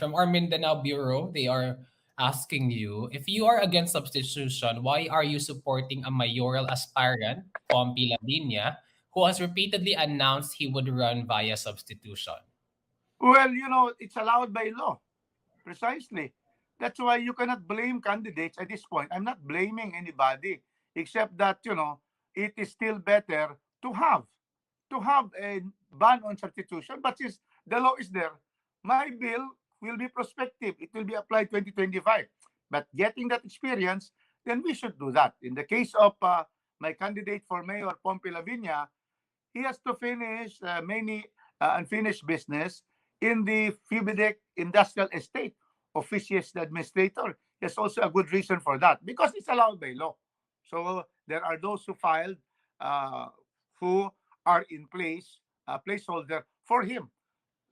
From our Mindanao Bureau, they are asking you, if you are against substitution, why are you supporting a mayoral aspirant, Pompee Laviña, who has repeatedly announced he would run via substitution? Well, it's allowed by law. Precisely. That's why you cannot blame candidates at this point. I'm not blaming anybody, except that, it is still better to have a ban on substitution. But since the law is there, my bill will be prospective. It will be applied 2025. But getting that experience, then we should do that. In the case of my candidate for mayor, Pompey Laviña, he has to finish many unfinished business in the Fibidec Industrial Estate of which he is the administrator. There's also a good reason for that because it's allowed by law. So there are those who filed uh, who are in place, placeholder for him.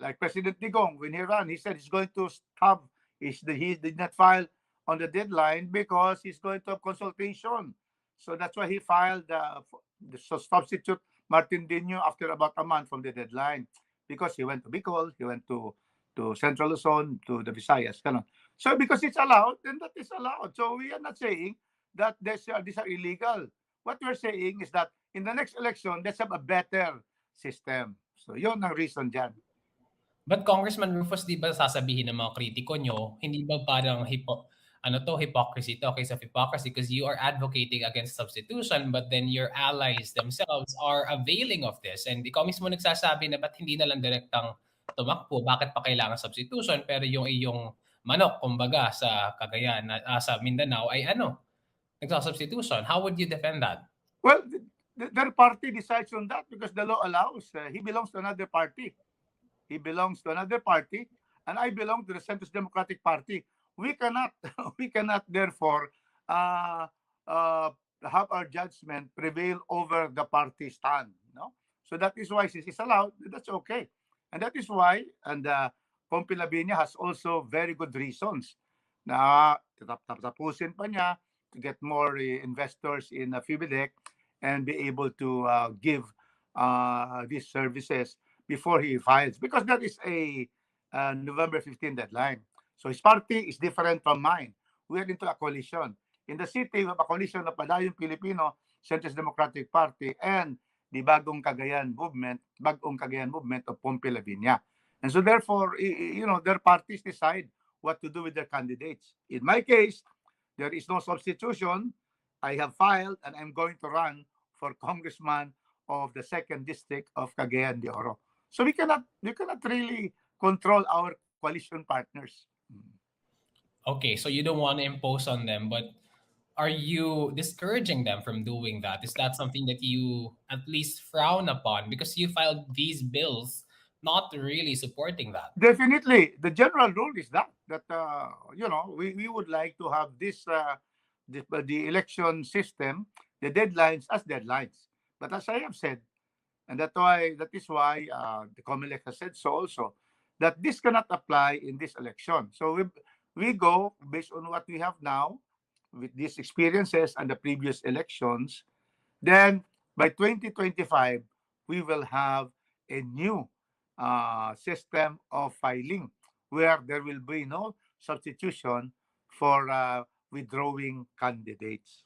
Like President Digong, when he ran, he said he's going to have, he did not file on the deadline because he's going to have consultation. So that's why he filed the substitute Martin Dino after about a month from the deadline because he went to Bicol, he went to Central Luzon, to the Visayas. Ganon. So because it's allowed, then that is allowed. So we are not saying that these are illegal. What we're saying is that in the next election, let's have a better system. So yun ang reason dyan. But Congressman Rufus, di ba sasabihin ng mga kritiko nyo, hindi ba parang hypocrisy to, case of hypocrisy, because you are advocating against substitution, but then your allies themselves are availing of this. And ikaw mismo nagsasabi na ba't hindi na lang direktang tumakbo, bakit pa kailangan substitution, pero yung iyong manok, kumbaga, sa Cagayan, sa Mindanao, ay nagsasubstitution. How would you defend that? Well, their party decides on that because the law allows. He belongs to another party. He belongs to another party, and I belong to the Centrist Democratic Party. We cannot, we cannot therefore have our judgment prevail over the party stand. No, so that is why since it's allowed, that's okay, and that is why, and Pompey Laviña has also very good reasons na tapusin pa niya to get more investors in Fibidec and be able to give these services before he files, because that is a November 15 deadline. So his party is different from mine. We are into a coalition. In the city, we have a coalition of Padayong Pilipino, Centrist Democratic Party, and the Bagong Cagayan movement of Pompey Laviña. And so therefore, their parties decide what to do with their candidates. In my case, there is no substitution. I have filed and I'm going to run for congressman of the 2nd district of Cagayan de Oro. So we cannot really control our coalition partners. Okay, so you don't want to impose on them, but are you discouraging them from doing that? Is that something that you at least frown upon because you filed these bills not really supporting that? Definitely, the general rule is that we would like to have this the election system, the deadlines as deadlines. But as I have said, and that is why the COMELEC has said so also, that this cannot apply in this election. So we go based on what we have now with these experiences and the previous elections. Then by 2025, we will have a new system of filing where there will be no substitution for withdrawing candidates.